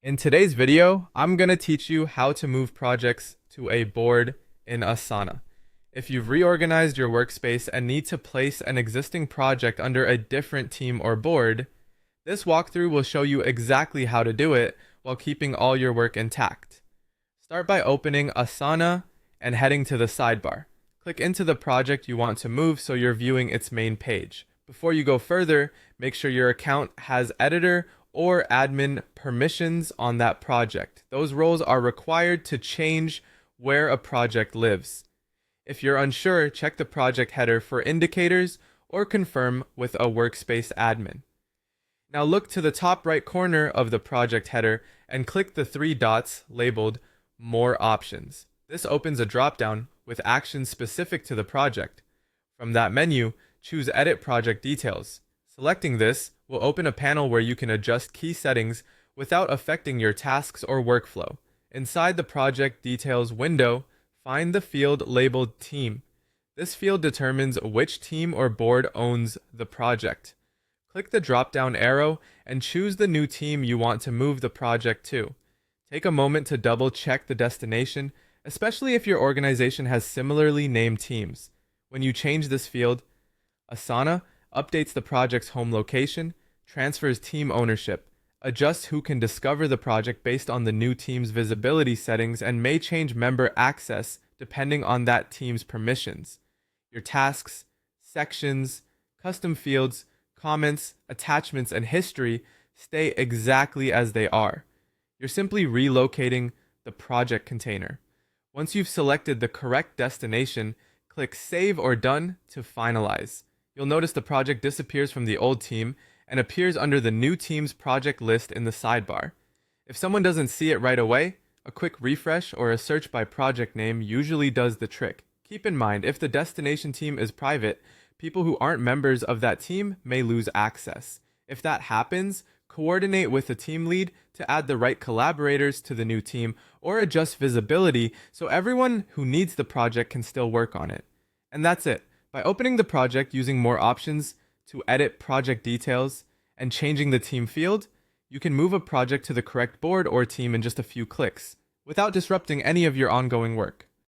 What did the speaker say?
In today's video, I'm going to teach you how to move projects to a board in Asana. If you've reorganized your workspace and need to place an existing project under a different team or board, this walkthrough will show you exactly how to do it while keeping all your work intact. Start by opening Asana and heading to the sidebar. Click into the project you want to move so you're viewing its main page. Before you go further, make sure your account has editor or admin permissions on that project. Those roles are required to change where a project lives. If you're unsure, check the project header for indicators or confirm with a workspace admin. Now look to the top right corner of the project header and click the three dots labeled More Options. This opens a drop-down with actions specific to the project. From that menu, choose Edit Project Details. Selecting this will open a panel where you can adjust key settings without affecting your tasks or workflow. Inside the Project Details window, find the field labeled Team. This field determines which team or board owns the project. Click the drop-down arrow and choose the new team you want to move the project to. Take a moment to double-check the destination, especially if your organization has similarly named teams. When you change this field, Asana updates the project's home location, transfers team ownership, adjusts who can discover the project based on the new team's visibility settings, and may change member access depending on that team's permissions. Your tasks, sections, custom fields, comments, attachments, and history stay exactly as they are. You're simply relocating the project container. Once you've selected the correct destination, click Save or Done to finalize. You'll notice the project disappears from the old team and appears under the new team's project list in the sidebar. If someone doesn't see it right away, a quick refresh or a search by project name usually does the trick. Keep in mind, if the destination team is private, people who aren't members of that team may lose access. If that happens, coordinate with the team lead to add the right collaborators to the new team or adjust visibility so everyone who needs the project can still work on it. And that's it. By opening the project using more options to edit project details and changing the team field, you can move a project to the correct board or team in just a few clicks, without disrupting any of your ongoing work.